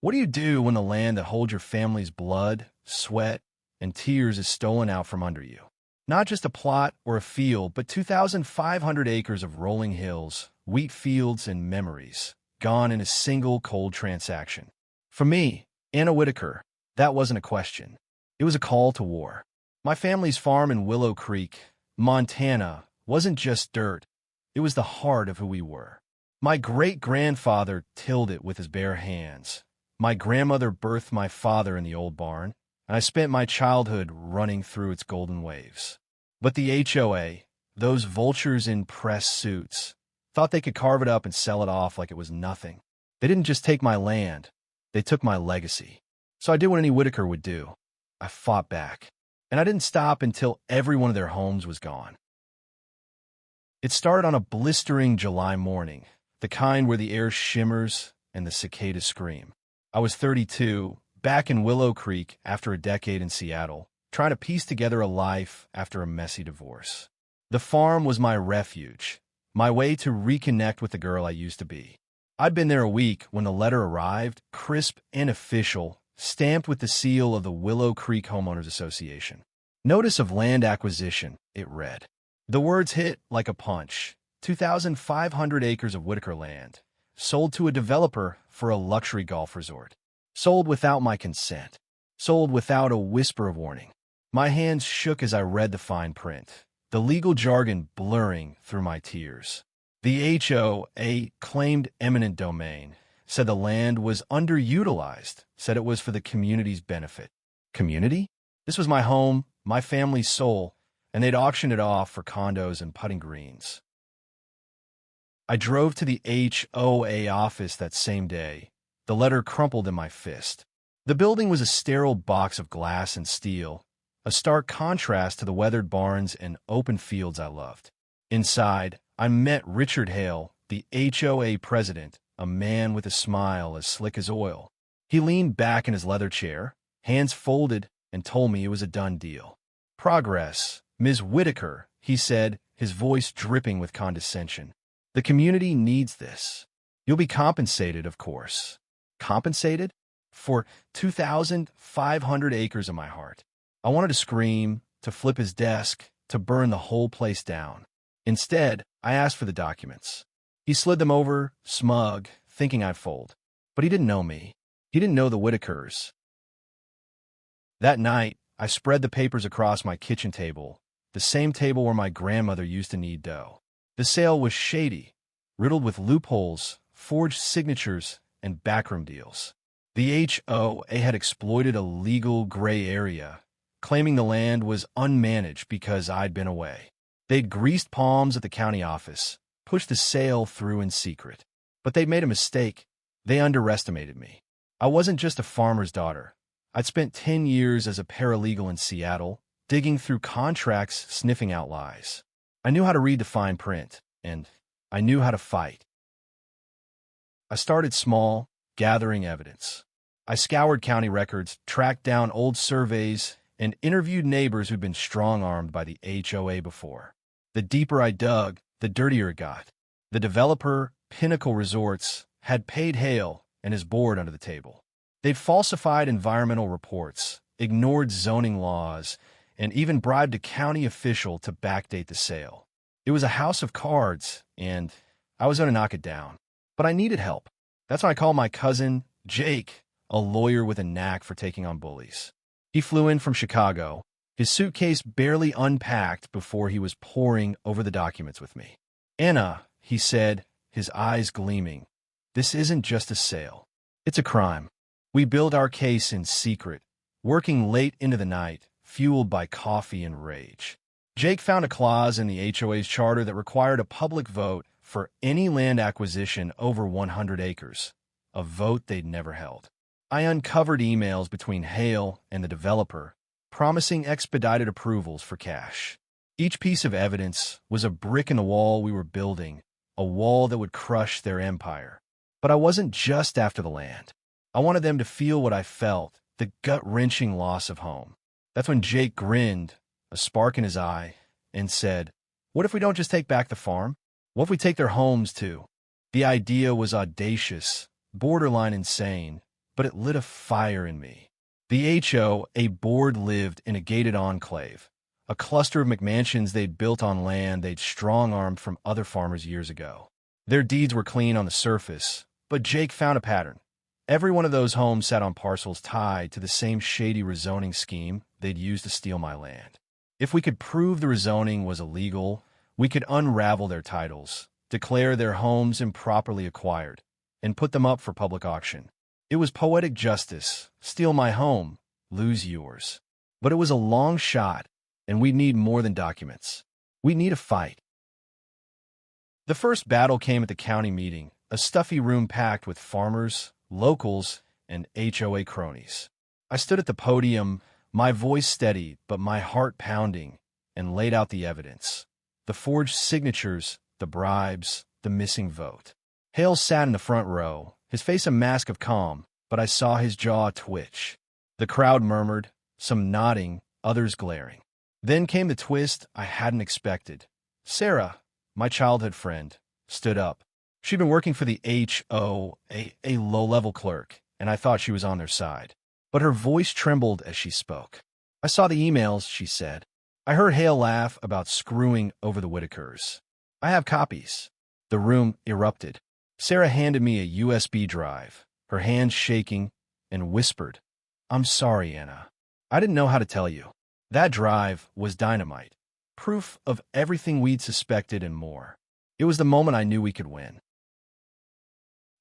What do you do when the land that holds your family's blood, sweat, and tears is stolen out from under you? Not just a plot or a field, but 2,500 acres of rolling hills, wheat fields, and memories, gone in a single cold transaction. For me, Anna Whitaker, that wasn't a question. It was a call to war. My family's farm in Willow Creek, Montana, wasn't just dirt. It was the heart of who we were. My great-grandfather tilled it with his bare hands. My grandmother birthed my father in the old barn, and I spent my childhood running through its golden waves. But the HOA, those vultures in press suits, thought they could carve it up and sell it off like it was nothing. They didn't just take my land, they took my legacy. So I did what any Whitaker would do. I fought back. And I didn't stop until every one of their homes was gone. It started on a blistering July morning, the kind where the air shimmers and the cicadas scream. I was 32, back in Willow Creek after a decade in Seattle, trying to piece together a life after a messy divorce. The farm was my refuge, my way to reconnect with the girl I used to be. I'd been there a week when the letter arrived, crisp and official, stamped with the seal of the Willow Creek Homeowners Association. Notice of land acquisition, it read. The words hit like a punch. 2,500 acres of Whitaker land, sold to a developer for a luxury golf resort. Sold without my consent. Sold without a whisper of warning. My hands shook as I read the fine print, the legal jargon blurring through my tears. The HOA claimed eminent domain, said the land was underutilized, said it was for the community's benefit. Community? This was my home, my family's soul, and they'd auctioned it off for condos and putting greens. I drove to the HOA office that same day, the letter crumpled in my fist. The building was a sterile box of glass and steel, a stark contrast to the weathered barns and open fields I loved. Inside, I met Richard Hale, the HOA president, a man with a smile as slick as oil. He leaned back in his leather chair, hands folded, and told me it was a done deal. Progress, Ms. Whitaker, he said, his voice dripping with condescension. The community needs this. You'll be compensated, of course. Compensated? For 2,500 acres of my heart. I wanted to scream, to flip his desk, to burn the whole place down. Instead, I asked for the documents. He slid them over, smug, thinking I'd fold. But he didn't know me. He didn't know the Whitakers. That night, I spread the papers across my kitchen table, the same table where my grandmother used to knead dough. The sale was shady, riddled with loopholes, forged signatures, and backroom deals. The HOA had exploited a legal gray area, claiming the land was unmanaged because I'd been away. They'd greased palms at the county office, pushed the sale through in secret. But they'd made a mistake. They underestimated me. I wasn't just a farmer's daughter. I'd spent 10 years as a paralegal in Seattle, digging through contracts, sniffing out lies. I knew how to read the fine print, and I knew how to fight. I started small, gathering evidence. I scoured county records, tracked down old surveys, and interviewed neighbors who'd been strong-armed by the HOA before. The deeper I dug, the dirtier it got. The developer, Pinnacle Resorts, had paid Hale and his board under the table. They'd falsified environmental reports, ignored zoning laws, and even bribed a county official to backdate the sale. It was a house of cards, and I was going to knock it down. But I needed help. That's when I called my cousin, Jake, a lawyer with a knack for taking on bullies. He flew in from Chicago, his suitcase barely unpacked before he was poring over the documents with me. Anna, he said, his eyes gleaming, this isn't just a sale. It's a crime. We build our case in secret, working late into the night, fueled by coffee and rage. Jake found a clause in the HOA's charter that required a public vote for any land acquisition over 100 acres, a vote they'd never held. I uncovered emails between Hale and the developer, promising expedited approvals for cash. Each piece of evidence was a brick in the wall we were building, a wall that would crush their empire. But I wasn't just after the land. I wanted them to feel what I felt, the gut-wrenching loss of home. That's when Jake grinned, a spark in his eye, and said, "What if we don't just take back the farm? What if we take their homes too?" The idea was audacious, borderline insane, but it lit a fire in me. The HOA board lived in a gated enclave, a cluster of McMansions they'd built on land they'd strong-armed from other farmers years ago. Their deeds were clean on the surface, but Jake found a pattern. Every one of those homes sat on parcels tied to the same shady rezoning scheme they'd used to steal my land. If we could prove the rezoning was illegal, we could unravel their titles, declare their homes improperly acquired, and put them up for public auction. It was poetic justice. Steal my home, lose yours. But it was a long shot, and we'd need more than documents. We'd need a fight. The first battle came at the county meeting, a stuffy room packed with farmers, locals, and HOA cronies. I stood at the podium, my voice steady but my heart pounding, and laid out the evidence. The forged signatures, the bribes, the missing vote. Hale sat in the front row, his face a mask of calm, but I saw his jaw twitch. The crowd murmured, some nodding, others glaring. Then came the twist I hadn't expected. Sarah, my childhood friend, stood up. She'd been working for the HOA, a low-level clerk, and I thought she was on their side. But her voice trembled as she spoke. I saw the emails, she said. I heard Hale laugh about screwing over the Whitakers. I have copies. The room erupted. Sarah handed me a USB drive, her hands shaking, and whispered, I'm sorry, Anna. I didn't know how to tell you. That drive was dynamite, proof of everything we'd suspected and more. It was the moment I knew we could win.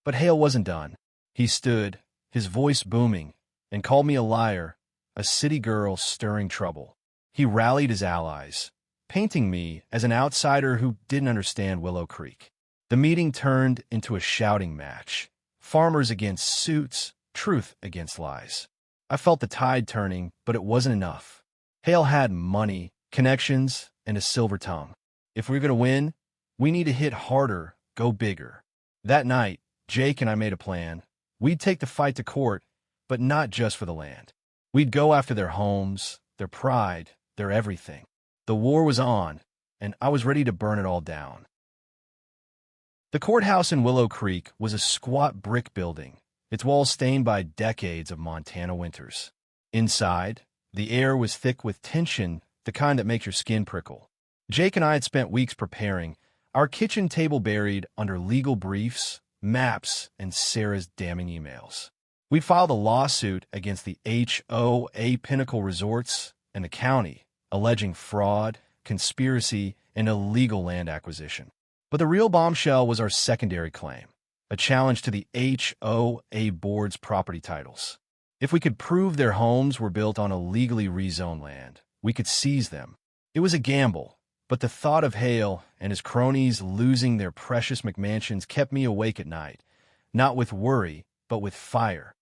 But Hale wasn't done. He stood, his voice booming, and called me a liar, a city girl stirring trouble. He rallied his allies, painting me as an outsider who didn't understand Willow Creek. The meeting turned into a shouting match. Farmers against suits, truth against lies. I felt the tide turning, but it wasn't enough. Hale had money, connections, and a silver tongue. If we were going to win, we need to hit harder, go bigger. That night, Jake and I made a plan. We'd take the fight to court, but not just for the land. We'd go after their homes, their pride, their everything. The war was on, and I was ready to burn it all down. The courthouse in Willow Creek was a squat brick building, its walls stained by decades of Montana winters. Inside, the air was thick with tension, the kind that makes your skin prickle. Jake and I had spent weeks preparing, our kitchen table buried under legal briefs, maps, and Sarah's damning emails. We filed a lawsuit against the HOA Pinnacle Resorts and the county, alleging fraud, conspiracy, and illegal land acquisition. But the real bombshell was our secondary claim, a challenge to the HOA board's property titles. If we could prove their homes were built on illegally rezoned land, we could seize them. It was a gamble, but the thought of Hale and his cronies losing their precious McMansions kept me awake at night, not with worry, but with fire.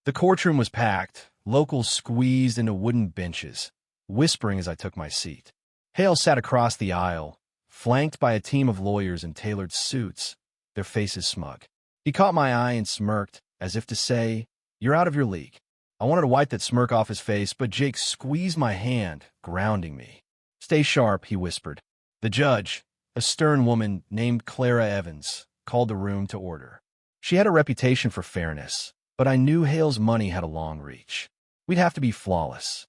The courtroom was packed, locals squeezed into wooden benches, whispering as I took my seat. Hale sat across the aisle, flanked by a team of lawyers in tailored suits, their faces smug. He caught my eye and smirked, as if to say, "You're out of your league." I wanted to wipe that smirk off his face, but Jake squeezed my hand, grounding me. "Stay sharp," he whispered. The judge, a stern woman named Clara Evans, called the room to order. She had a reputation for fairness, but I knew Hale's money had a long reach. We'd have to be flawless.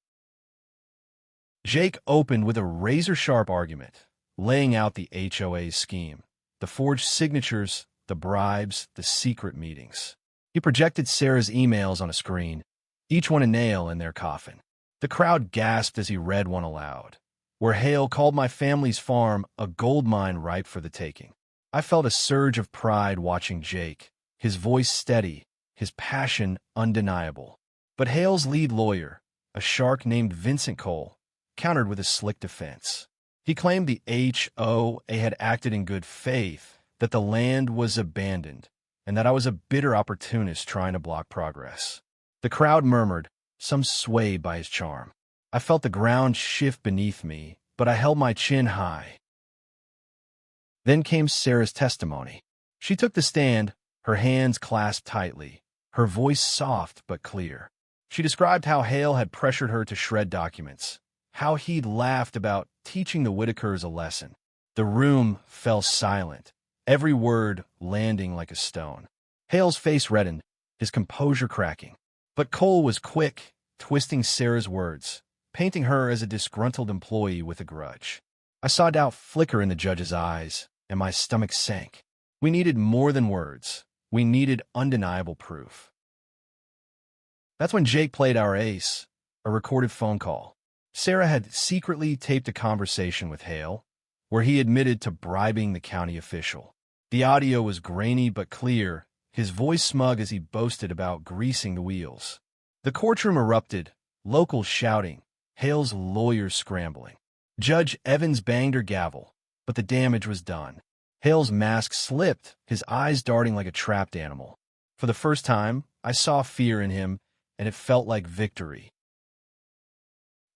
Jake opened with a razor-sharp argument, laying out the HOA's scheme, the forged signatures, the bribes, the secret meetings. He projected Sarah's emails on a screen, each one a nail in their coffin. The crowd gasped as he read one aloud, where Hale called my family's farm a gold mine ripe for the taking. I felt a surge of pride watching Jake, his voice steady, his passion undeniable. But Hale's lead lawyer, a shark named Vincent Cole, countered with a slick defense. He claimed the HOA had acted in good faith, that the land was abandoned, and that I was a bitter opportunist trying to block progress. The crowd murmured, some swayed by his charm. I felt the ground shift beneath me, but I held my chin high. Then came Sarah's testimony. She took the stand, her hands clasped tightly, her voice soft but clear. She described how Hale had pressured her to shred documents, how he'd laughed about teaching the Whitakers a lesson. The room fell silent, every word landing like a stone. Hale's face reddened, his composure cracking. But Cole was quick, twisting Sarah's words, painting her as a disgruntled employee with a grudge. I saw doubt flicker in the judge's eyes, and my stomach sank. We needed more than words. We needed undeniable proof. That's when Jake played our ace, a recorded phone call. Sarah had secretly taped a conversation with Hale, where he admitted to bribing the county official. The audio was grainy but clear, his voice smug as he boasted about greasing the wheels. The courtroom erupted, locals shouting, Hale's lawyers scrambling. Judge Evans banged her gavel, but the damage was done. Hale's mask slipped, his eyes darting like a trapped animal. For the first time, I saw fear in him, and it felt like victory.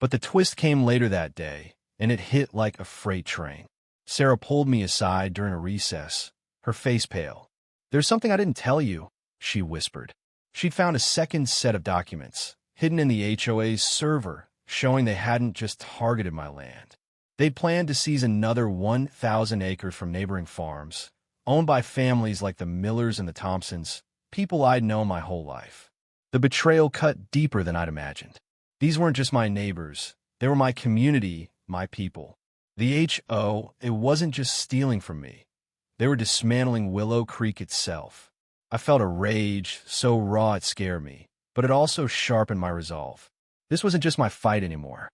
But the twist came later that day, and it hit like a freight train. Sarah pulled me aside during a recess, her face pale. "There's something I didn't tell you," she whispered. She'd found a second set of documents, hidden in the HOA's server, showing they hadn't just targeted my land. They'd planned to seize another 1,000 acres from neighboring farms, owned by families like the Millers and the Thompsons, people I'd known my whole life. The betrayal cut deeper than I'd imagined. These weren't just my neighbors. They were my community, my people. The HO, it wasn't just stealing from me. They were dismantling Willow Creek itself. I felt a rage so raw it scared me, but it also sharpened my resolve. This wasn't just my fight anymore.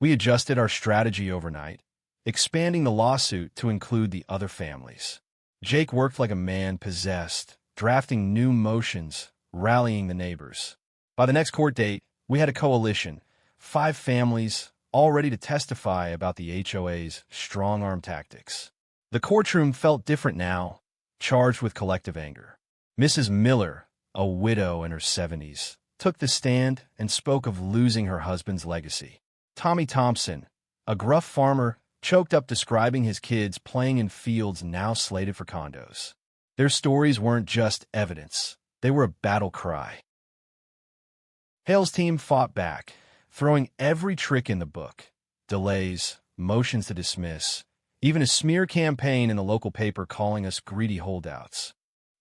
We adjusted our strategy overnight, expanding the lawsuit to include the other families. Jake worked like a man possessed, drafting new motions, rallying the neighbors. By the next court date, we had a coalition, 5 families, all ready to testify about the HOA's strong-arm tactics. The courtroom felt different now, charged with collective anger. Mrs. Miller, a widow in her 70s, took the stand and spoke of losing her husband's legacy. Tommy Thompson, a gruff farmer, choked up describing his kids playing in fields now slated for condos. Their stories weren't just evidence. They were a battle cry. Hale's team fought back, throwing every trick in the book. Delays, motions to dismiss, even a smear campaign in the local paper calling us greedy holdouts.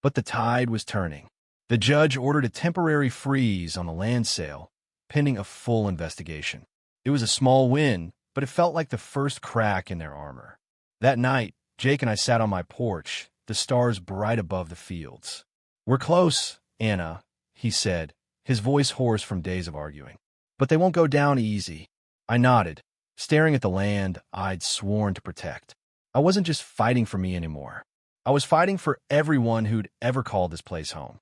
But the tide was turning. The judge ordered a temporary freeze on the land sale, pending a full investigation. It was a small win, but it felt like the first crack in their armor. That night, Jake and I sat on my porch, the stars bright above the fields. "We're close, Anna," he said, his voice hoarse from days of arguing. "But they won't go down easy." I nodded, staring at the land I'd sworn to protect. I wasn't just fighting for me anymore. I was fighting for everyone who'd ever called this place home.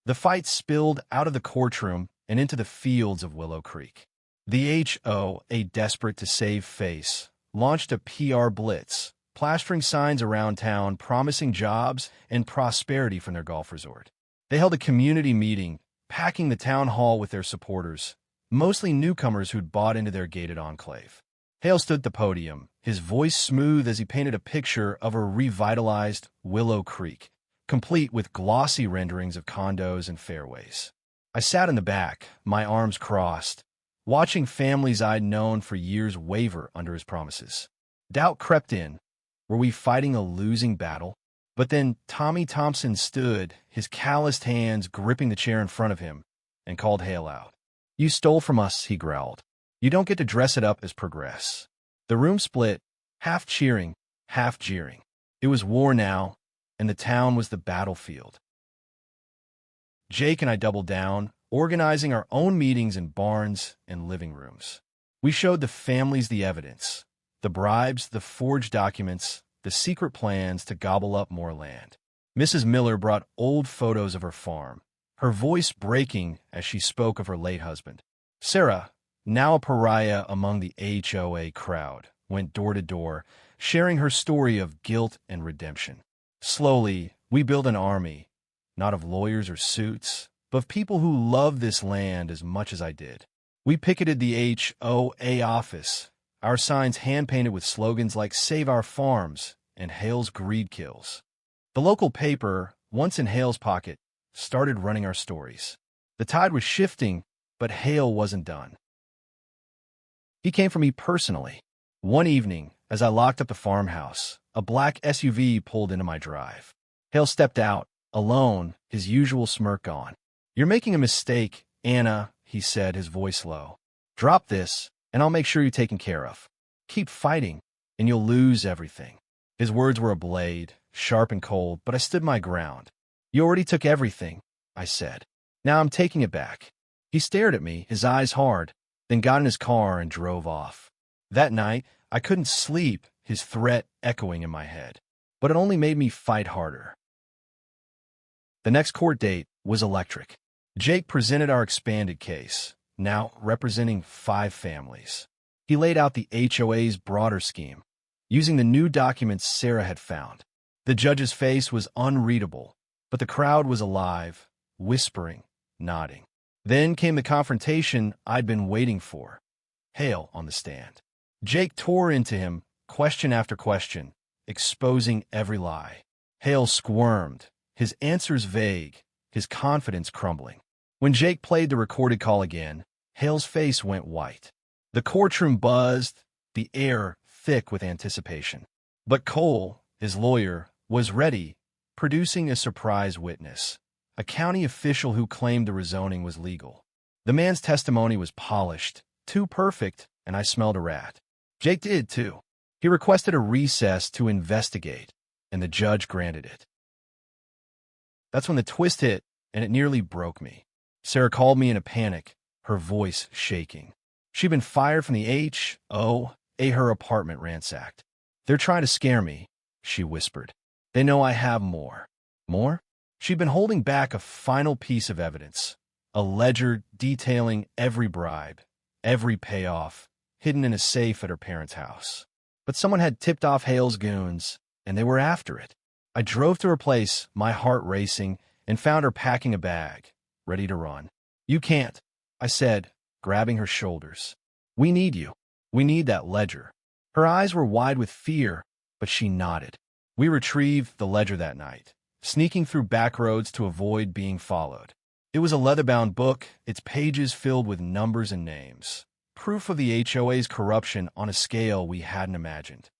The fight spilled out of the courtroom and into the fields of Willow Creek. The HOA, desperate to save face, launched a PR blitz, plastering signs around town promising jobs and prosperity from their golf resort. They held a community meeting, packing the town hall with their supporters, mostly newcomers who'd bought into their gated enclave. Hale stood at the podium, his voice smooth as he painted a picture of a revitalized Willow Creek, complete with glossy renderings of condos and fairways. I sat in the back, my arms crossed, watching families I'd known for years waver under his promises. Doubt crept in. Were we fighting a losing battle? But then Tommy Thompson stood, his calloused hands gripping the chair in front of him, and called Hale out. "You stole from us," he growled. "You don't get to dress it up as progress." The room split, half cheering, half jeering. It was war now, and the town was the battlefield. Jake and I doubled down, organizing our own meetings in barns and living rooms. We showed the families the evidence, the bribes, the forged documents, the secret plans to gobble up more land. Mrs. Miller brought old photos of her farm, her voice breaking as she spoke of her late husband. Sarah, now a pariah among the HOA crowd, went door to door, sharing her story of guilt and redemption. Slowly, we built an army, not of lawyers or suits, but of people who loved this land as much as I did. We picketed the HOA office, our signs hand-painted with slogans like "Save Our Farms" and "Hale's Greed Kills." The local paper, once in Hale's pocket, started running our stories. The tide was shifting, but Hale wasn't done. He came for me personally. One evening, as I locked up the farmhouse, a black SUV pulled into my drive. Hale stepped out, alone, his usual smirk gone. "You're making a mistake, Anna," he said, his voice low. "Drop this, and I'll make sure you're taken care of. Keep fighting, and you'll lose everything." His words were a blade, sharp and cold, but I stood my ground. "You already took everything," I said. "Now I'm taking it back." He stared at me, his eyes hard, then got in his car and drove off. That night, I couldn't sleep, his threat echoing in my head. But it only made me fight harder. The next court date was electric. Jake presented our expanded case, now representing 5 families. He laid out the HOA's broader scheme, using the new documents Sarah had found. The judge's face was unreadable, but the crowd was alive, whispering, nodding. Then came the confrontation I'd been waiting for. Hale on the stand. Jake tore into him, question after question, exposing every lie. Hale squirmed, his answers vague, his confidence crumbling. When Jake played the recorded call again, Hale's face went white. The courtroom buzzed, the air thick with anticipation. But Cole, his lawyer, was ready, producing a surprise witness, a county official who claimed the rezoning was legal. The man's testimony was polished, too perfect, and I smelled a rat. Jake did, too. He requested a recess to investigate, and the judge granted it. That's when the twist hit, and it nearly broke me. Sarah called me in a panic, her voice shaking. She'd been fired from the HOA, her apartment ransacked. "They're trying to scare me," she whispered. "They know I have more." More? She'd been holding back a final piece of evidence, a ledger detailing every bribe, every payoff, hidden in a safe at her parents' house. But someone had tipped off Hale's goons, and they were after it. I drove to her place, my heart racing, and found her packing a bag, ready to run. "You can't," I said, grabbing her shoulders. "We need you. We need that ledger." Her eyes were wide with fear, but she nodded. We retrieved the ledger that night, sneaking through back roads to avoid being followed. It was a leather-bound book, its pages filled with numbers and names, proof of the HOA's corruption on a scale we hadn't imagined.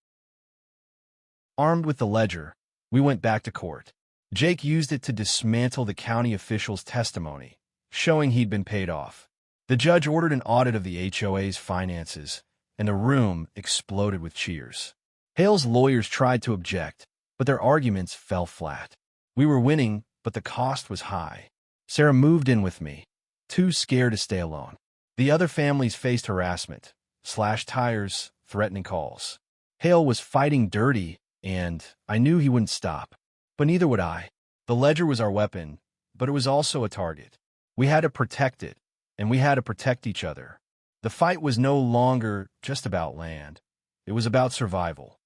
Armed with the ledger, we went back to court. Jake used it to dismantle the county official's testimony, showing he'd been paid off. The judge ordered an audit of the HOA's finances, and the room exploded with cheers. Hale's lawyers tried to object, but their arguments fell flat. We were winning, but the cost was high. Sarah moved in with me, too scared to stay alone. The other families faced harassment, slashed tires, threatening calls. Hale was fighting dirty, and I knew he wouldn't stop. But neither would I. The ledger was our weapon, but it was also a target. We had to protect it, and we had to protect each other. The fight was no longer just about land. It was about survival.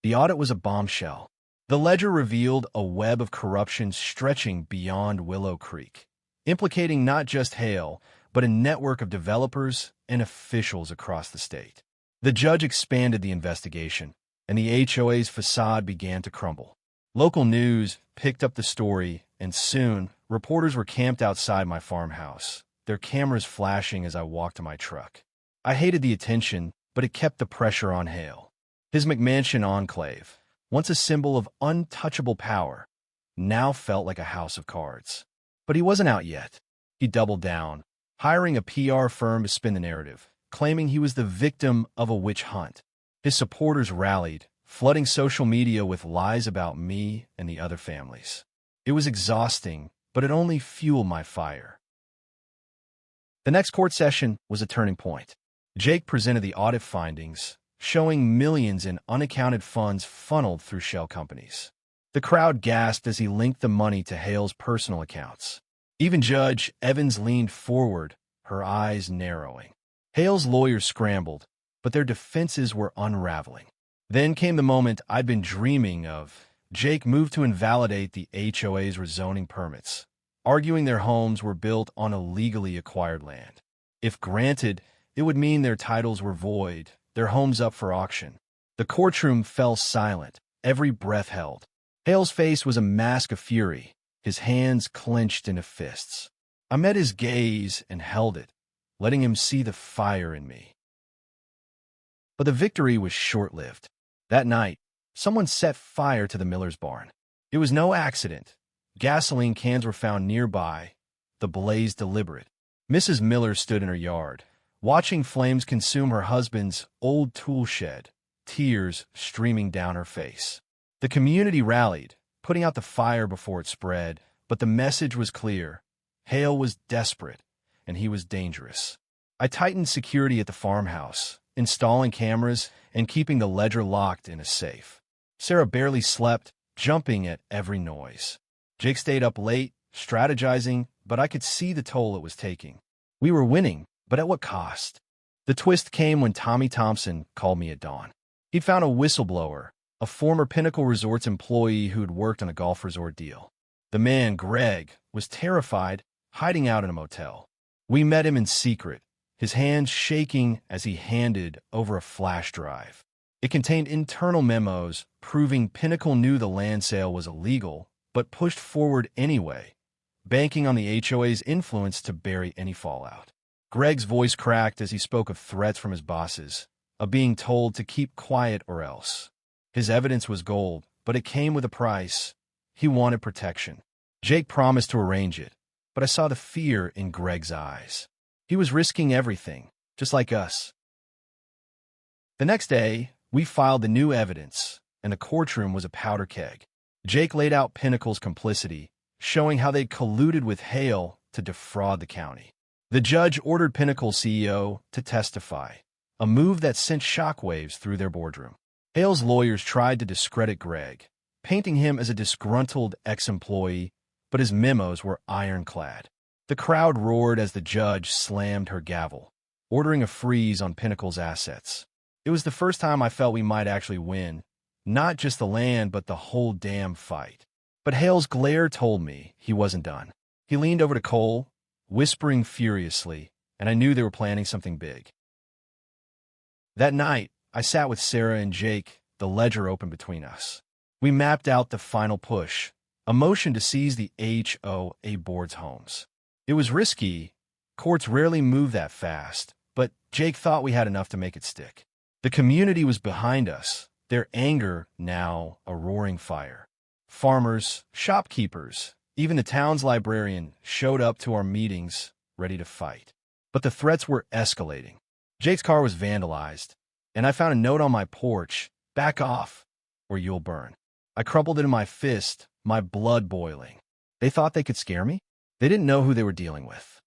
The audit was a bombshell. The ledger revealed a web of corruption stretching beyond Willow Creek, implicating not just Hale, but a network of developers and officials across the state. The judge expanded the investigation, and the HOA's facade began to crumble. Local news picked up the story, and soon, reporters were camped outside my farmhouse, their cameras flashing as I walked to my truck. I hated the attention, but it kept the pressure on Hale. His McMansion enclave, once a symbol of untouchable power, now felt like a house of cards. But he wasn't out yet. He doubled down, hiring a PR firm to spin the narrative, claiming he was the victim of a witch hunt. His supporters rallied, flooding social media with lies about me and the other families. It was exhausting, but it only fueled my fire. The next court session was a turning point. Jake presented the audit findings, showing millions in unaccounted funds funneled through shell companies. The crowd gasped as he linked the money to Hale's personal accounts. Even Judge Evans leaned forward, her eyes narrowing. Hale's lawyers scrambled, but their defenses were unraveling. Then came the moment I'd been dreaming of. Jake moved to invalidate the HOA's rezoning permits, arguing their homes were built on illegally acquired land. If granted, it would mean their titles were void, their homes up for auction. The courtroom fell silent, every breath held. Hale's face was a mask of fury, his hands clenched into fists. I met his gaze and held it, letting him see the fire in me. But the victory was short-lived. That night, someone set fire to the Miller's barn. It was no accident. Gasoline cans were found nearby, the blaze deliberate. Mrs. Miller stood in her yard, watching flames consume her husband's old tool shed, tears streaming down her face. The community rallied, putting out the fire before it spread, but the message was clear. Hale was desperate, and he was dangerous. I tightened security at the farmhouse, installing cameras and keeping the ledger locked in a safe. Sarah barely slept, jumping at every noise. Jake stayed up late, strategizing, but I could see the toll it was taking. We were winning, but at what cost? The twist came when Tommy Thompson called me at dawn. He'd found a whistleblower, a former Pinnacle Resorts employee who'd worked on a golf resort deal. The man, Greg, was terrified, hiding out in a motel. We met him in secret, his hands shaking as he handed over a flash drive. It contained internal memos proving Pinnacle knew the land sale was illegal, but pushed forward anyway, banking on the HOA's influence to bury any fallout. Greg's voice cracked as he spoke of threats from his bosses, of being told to keep quiet or else. His evidence was gold, but it came with a price. He wanted protection. Jake promised to arrange it, but I saw the fear in Greg's eyes. He was risking everything, just like us. The next day, we filed the new evidence, and the courtroom was a powder keg. Jake laid out Pinnacle's complicity, showing how they'd colluded with Hale to defraud the county. The judge ordered Pinnacle's CEO to testify, a move that sent shockwaves through their boardroom. Hale's lawyers tried to discredit Greg, painting him as a disgruntled ex-employee, but his memos were ironclad. The crowd roared as the judge slammed her gavel, ordering a freeze on Pinnacle's assets. It was the first time I felt we might actually win, not just the land, but the whole damn fight. But Hale's glare told me he wasn't done. He leaned over to Cole, whispering furiously, and I knew they were planning something big. That night, I sat with Sarah and Jake, the ledger open between us. We mapped out the final push, a motion to seize the HOA board's homes. It was risky. Courts rarely move that fast, but Jake thought we had enough to make it stick. The community was behind us, their anger now a roaring fire. Farmers, shopkeepers, even the town's librarian showed up to our meetings, ready to fight. But the threats were escalating. Jake's car was vandalized, and I found a note on my porch, "Back off, or you'll burn." I crumpled it in my fist, my blood boiling. They thought they could scare me? They didn't know who they were dealing with.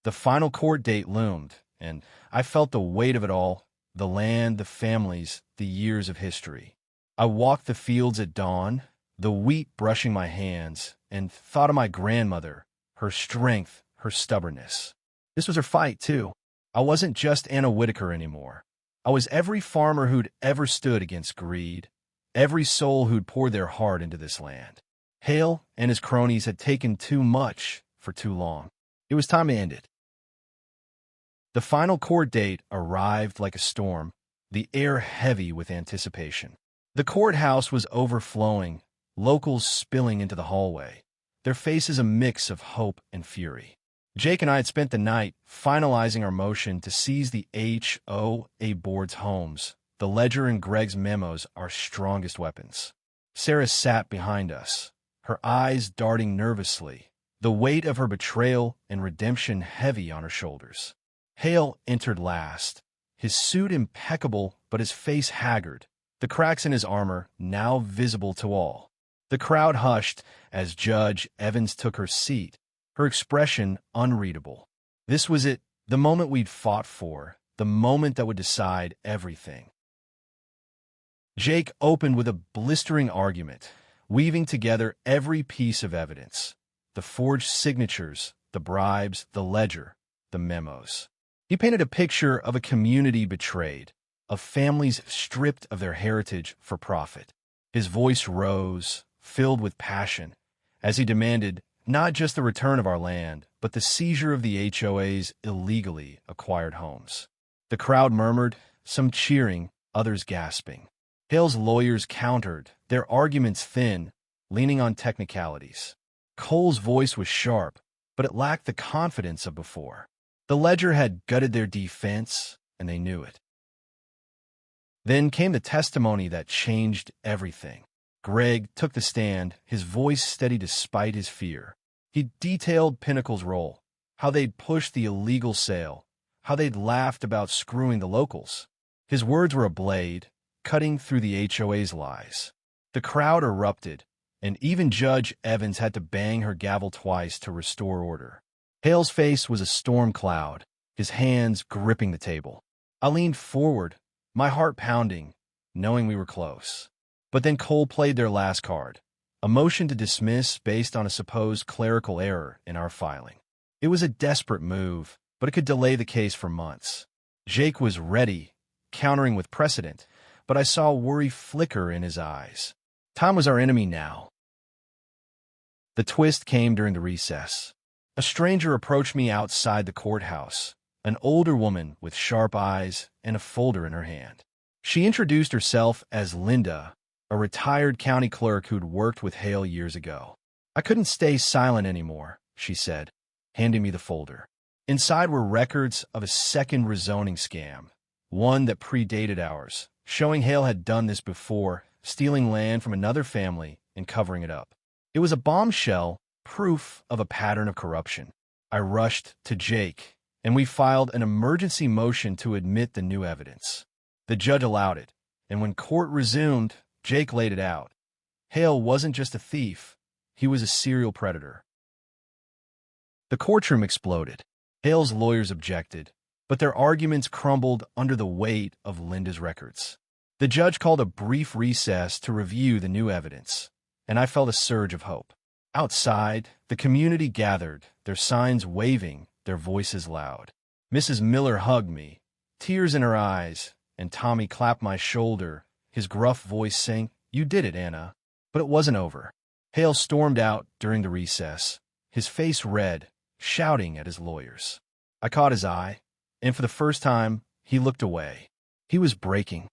The final court date loomed, and I felt the weight of it all, the land, the families, the years of history. I walked the fields at dawn, the wheat brushing my hands, and thought of my grandmother, her strength, her stubbornness. This was her fight, too. I wasn't just Anna Whitaker anymore. I was every farmer who'd ever stood against greed, every soul who'd poured their heart into this land. Hale and his cronies had taken too much for too long. It was time to end it. The final court date arrived like a storm, the air heavy with anticipation. The courthouse was overflowing, locals spilling into the hallway, their faces a mix of hope and fury. Jake and I had spent the night finalizing our motion to seize the HOA board's homes, the ledger and Greg's memos our strongest weapons. Sarah sat behind us, her eyes darting nervously, the weight of her betrayal and redemption heavy on her shoulders. Hale entered last, his suit impeccable but his face haggard, the cracks in his armor now visible to all. The crowd hushed as Judge Evans took her seat, her expression unreadable. This was it, the moment we'd fought for, the moment that would decide everything. Jake opened with a blistering argument, weaving together every piece of evidence, the forged signatures, the bribes, the ledger, the memos. He painted a picture of a community betrayed, of families stripped of their heritage for profit. His voice rose, filled with passion, as he demanded not just the return of our land, but the seizure of the HOA's illegally acquired homes. The crowd murmured, some cheering, others gasping. Hale's lawyers countered, their arguments thin, leaning on technicalities. Cole's voice was sharp, but it lacked the confidence of before. The ledger had gutted their defense, and they knew it. Then came the testimony that changed everything. Greg took the stand, his voice steady despite his fear. He detailed Pinnacle's role, how they'd pushed the illegal sale, how they'd laughed about screwing the locals. His words were a blade, cutting through the HOA's lies. The crowd erupted, and even Judge Evans had to bang her gavel twice to restore order. Hale's face was a storm cloud, his hands gripping the table. I leaned forward, my heart pounding, knowing we were close. But then Cole played their last card, a motion to dismiss based on a supposed clerical error in our filing. It was a desperate move, but it could delay the case for months. Jake was ready, countering with precedent, but I saw worry flicker in his eyes. Time was our enemy now. The twist came during the recess. A stranger approached me outside the courthouse, an older woman with sharp eyes and a folder in her hand. She introduced herself as Linda, a retired county clerk who'd worked with Hale years ago. I couldn't stay silent anymore, she said, handing me the folder. Inside were records of a second rezoning scam, one that predated ours, showing Hale had done this before, stealing land from another family and covering it up. It was a bombshell, proof of a pattern of corruption. I rushed to Jake, and we filed an emergency motion to admit the new evidence. The judge allowed it, and when court resumed, Jake laid it out. Hale wasn't just a thief, he was a serial predator. The courtroom exploded. Hale's lawyers objected, but their arguments crumbled under the weight of Linda's records. The judge called a brief recess to review the new evidence, and I felt a surge of hope. Outside, the community gathered, their signs waving, their voices loud. Mrs. Miller hugged me, tears in her eyes, and Tommy clapped my shoulder, his gruff voice saying, "You did it, Anna." But it wasn't over. Hale stormed out during the recess, his face red, shouting at his lawyers. I caught his eye, and for the first time, he looked away. He was breaking.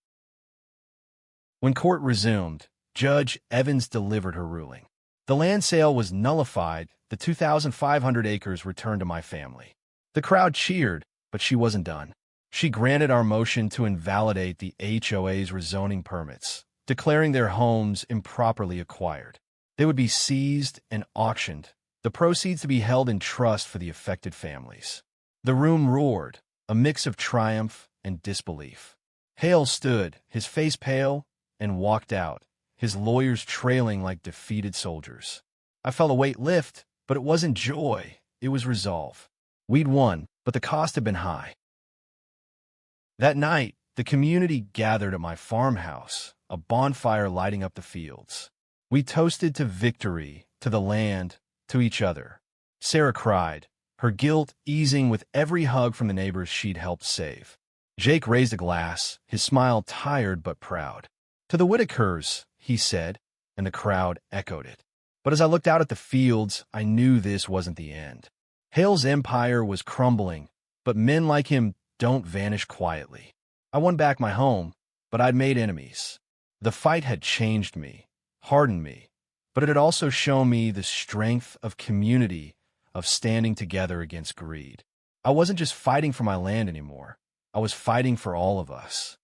When court resumed, Judge Evans delivered her ruling. The land sale was nullified, the 2,500 acres returned to my family. The crowd cheered, but she wasn't done. She granted our motion to invalidate the HOA's rezoning permits, declaring their homes improperly acquired. They would be seized and auctioned, the proceeds to be held in trust for the affected families. The room roared, a mix of triumph and disbelief. Hale stood, his face pale, and walked out, his lawyers trailing like defeated soldiers. I felt a weight lift, but it wasn't joy, it was resolve. We'd won, but the cost had been high. That night, the community gathered at my farmhouse, a bonfire lighting up the fields. We toasted to victory, to the land, to each other. Sarah cried, her guilt easing with every hug from the neighbors she'd helped save. Jake raised a glass, his smile tired but proud. "To the Whitakers," he said, and the crowd echoed it. But as I looked out at the fields, I knew this wasn't the end. Hale's empire was crumbling, but men like him don't vanish quietly. I won back my home, but I'd made enemies. The fight had changed me, hardened me, but it had also shown me the strength of community, of standing together against greed. I wasn't just fighting for my land anymore. I was fighting for all of us.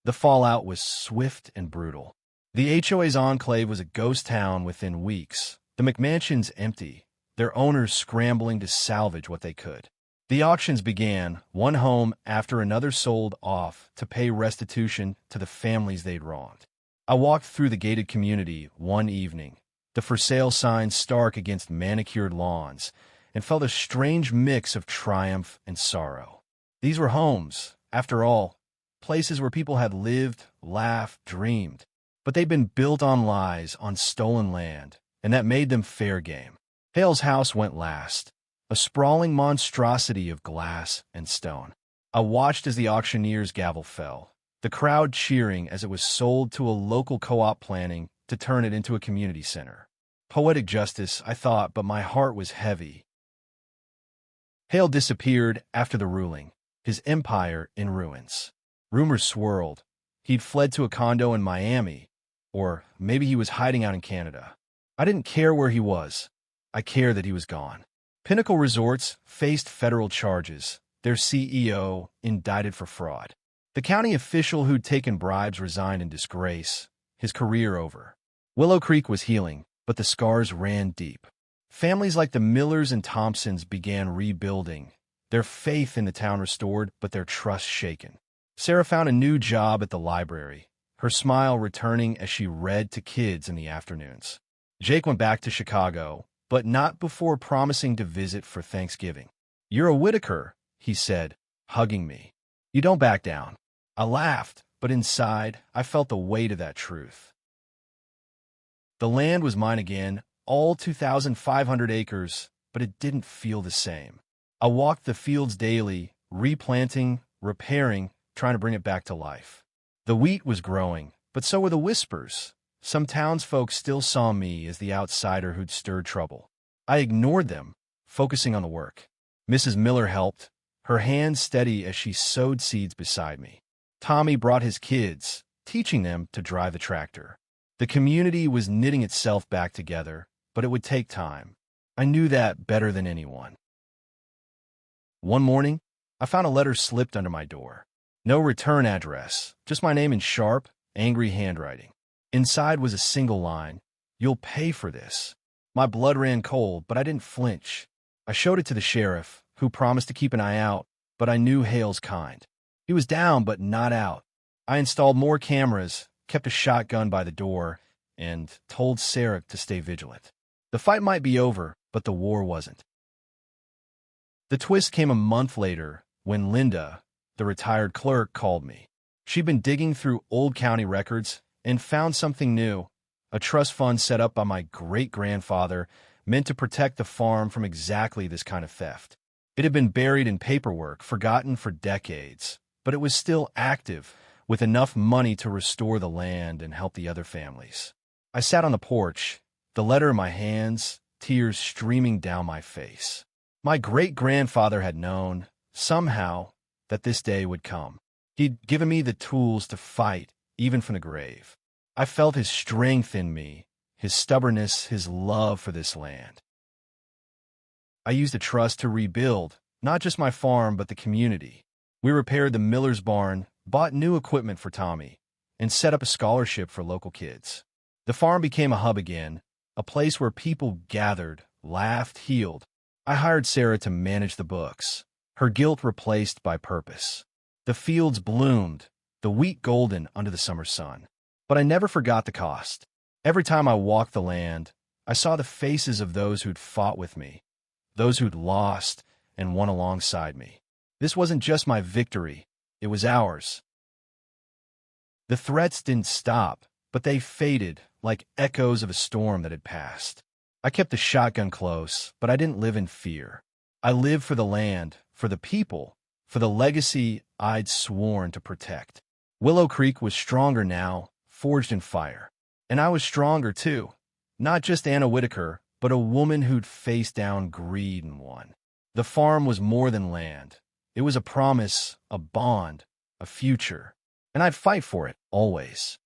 The fallout was swift and brutal. The HOA's enclave was a ghost town within weeks, the McMansions empty, their owners scrambling to salvage what they could. The auctions began, one home after another sold off to pay restitution to the families they'd wronged. I walked through the gated community one evening, the for sale signs stark against manicured lawns, and felt a strange mix of triumph and sorrow. These were homes, after all, places where people had lived, laughed, dreamed. But they'd been built on lies, on stolen land, and that made them fair game. Hale's house went last, a sprawling monstrosity of glass and stone. I watched as the auctioneer's gavel fell, the crowd cheering as it was sold to a local co-op planning to turn it into a community center. Poetic justice, I thought, but my heart was heavy. Hale disappeared after the ruling, his empire in ruins. Rumors swirled. He'd fled to a condo in Miami, or maybe he was hiding out in Canada. I didn't care where he was. I cared that he was gone. Pinnacle Resorts faced federal charges, their CEO indicted for fraud. The county official who'd taken bribes resigned in disgrace, his career over. Willow Creek was healing, but the scars ran deep. Families like the Millers and Thompsons began rebuilding, their faith in the town restored, but their trust shaken. Sarah found a new job at the library, her smile returning as she read to kids in the afternoons. Jake went back to Chicago, but not before promising to visit for Thanksgiving. "You're a Whitaker," he said, hugging me. "You don't back down." I laughed, but inside, I felt the weight of that truth. The land was mine again, all 2,500 acres, but it didn't feel the same. I walked the fields daily, replanting, repairing, trying to bring it back to life. The wheat was growing, but so were the whispers. Some townsfolk still saw me as the outsider who'd stirred trouble. I ignored them, focusing on the work. Mrs. Miller helped, her hands steady as she sowed seeds beside me. Tommy brought his kids, teaching them to drive the tractor. The community was knitting itself back together, but it would take time. I knew that better than anyone. One morning, I found a letter slipped under my door. No return address, just my name in sharp, angry handwriting. Inside was a single line, "You'll pay for this." My blood ran cold, but I didn't flinch. I showed it to the sheriff, who promised to keep an eye out, but I knew Hale's kind. He was down, but not out. I installed more cameras, kept a shotgun by the door, and told Sarah to stay vigilant. The fight might be over, but the war wasn't. The twist came a month later when Linda, the retired clerk, called me. She'd been digging through old county records and found something new, a trust fund set up by my great-grandfather meant to protect the farm from exactly this kind of theft. It had been buried in paperwork, forgotten for decades, but it was still active, with enough money to restore the land and help the other families. I sat on the porch, the letter in my hands, tears streaming down my face. My great-grandfather had known, somehow, that this day would come. He'd given me the tools to fight, even from the grave. I felt his strength in me, his stubbornness, his love for this land. I used the trust to rebuild, not just my farm, but the community. We repaired the Miller's barn, bought new equipment for Tommy, and set up a scholarship for local kids. The farm became a hub again, a place where people gathered, laughed, healed. I hired Sarah to manage the books, her guilt replaced by purpose. The fields bloomed, the wheat golden under the summer sun. But I never forgot the cost. Every time I walked the land, I saw the faces of those who'd fought with me, those who'd lost and won alongside me. This wasn't just my victory, it was ours. The threats didn't stop, but they faded like echoes of a storm that had passed. I kept the shotgun close, but I didn't live in fear. I lived for the land, for the people, for the legacy I'd sworn to protect. Willow Creek was stronger now, forged in fire. And I was stronger, too. Not just Anna Whitaker, but a woman who'd faced down greed and won. The farm was more than land. It was a promise, a bond, a future. And I'd fight for it, always.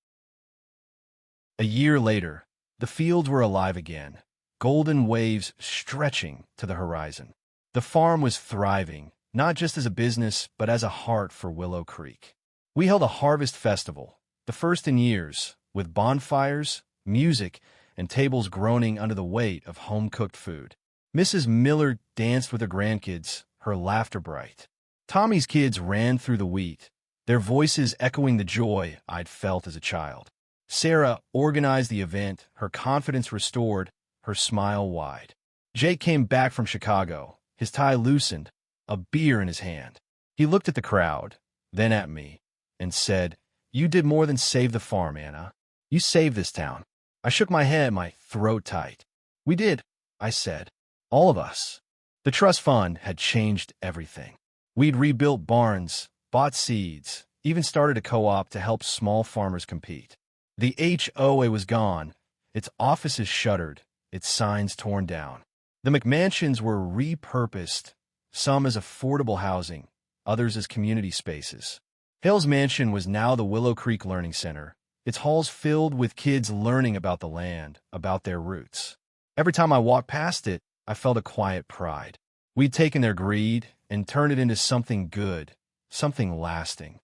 A year later, the fields were alive again, golden waves stretching to the horizon. The farm was thriving, not just as a business, but as a heart for Willow Creek. We held a harvest festival, the first in years, with bonfires, music, and tables groaning under the weight of home-cooked food. Mrs. Miller danced with her grandkids, her laughter bright. Tommy's kids ran through the wheat, their voices echoing the joy I'd felt as a child. Sarah organized the event, her confidence restored, her smile wide. Jake came back from Chicago, his tie loosened, a beer in his hand. He looked at the crowd, then at me, and said, "You did more than save the farm, Anna. You saved this town." I shook my head, my throat tight. "We did," I said. "All of us." The trust fund had changed everything. We'd rebuilt barns, bought seeds, even started a co-op to help small farmers compete. The HOA was gone, its offices shuttered, its signs torn down. The McMansions were repurposed, some as affordable housing, others as community spaces. Hale's mansion was now the Willow Creek Learning Center, its halls filled with kids learning about the land, about their roots. Every time I walked past it, I felt a quiet pride. We'd taken their greed and turned it into something good, something lasting.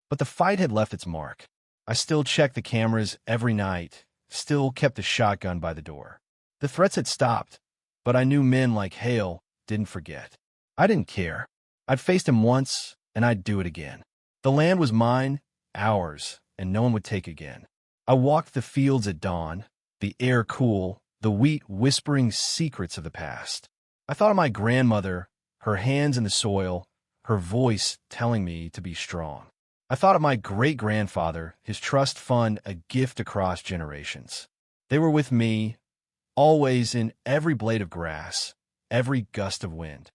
But the fight had left its mark. I still checked the cameras every night, still kept the shotgun by the door. The threats had stopped, but I knew men like Hale didn't forget. I didn't care. I'd faced him once, and I'd do it again. The land was mine, ours, and no one would take again. I walked the fields at dawn, the air cool, the wheat whispering secrets of the past. I thought of my grandmother, her hands in the soil, her voice telling me to be strong. I thought of my great-grandfather, his trust fund a gift across generations. They were with me, always in every blade of grass, every gust of wind.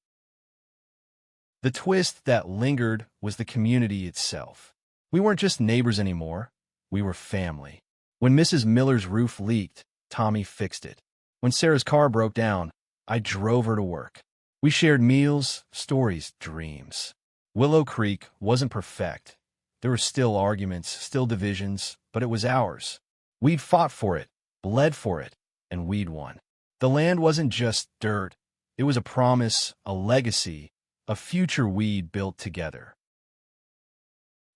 The twist that lingered was the community itself. We weren't just neighbors anymore. We were family. When Mrs. Miller's roof leaked, Tommy fixed it. When Sarah's car broke down, I drove her to work. We shared meals, stories, dreams. Willow Creek wasn't perfect. There were still arguments, still divisions, but it was ours. We'd fought for it, bled for it, and we'd won. The land wasn't just dirt. It was a promise, a legacy, a future we'd built together.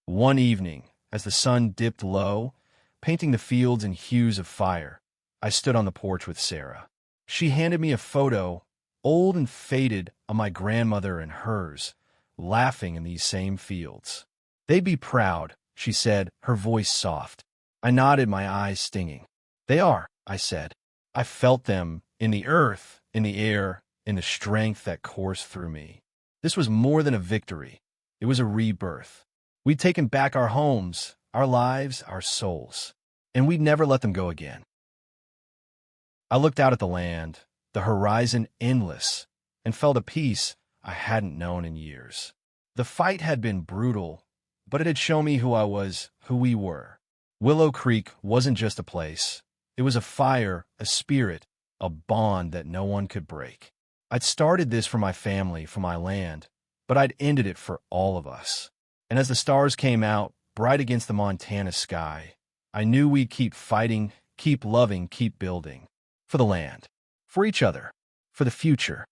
One evening, as the sun dipped low, painting the fields in hues of fire, I stood on the porch with Sarah. She handed me a photo, old and faded, of my grandmother and hers, laughing in these same fields. "They'd be proud," she said, her voice soft. I nodded, my eyes stinging. "They are," I said. I felt them in the earth, in the air, in the strength that coursed through me. This was more than a victory. It was a rebirth. We'd taken back our homes, our lives, our souls, and we'd never let them go again. I looked out at the land, the horizon endless, and felt a peace I hadn't known in years. The fight had been brutal, but it had shown me who I was, who we were. Willow Creek wasn't just a place. It was a fire, a spirit, a bond that no one could break. I'd started this for my family, for my land, but I'd ended it for all of us. And as the stars came out, bright against the Montana sky, I knew we'd keep fighting, keep loving, keep building. For the land, for each other, for the future.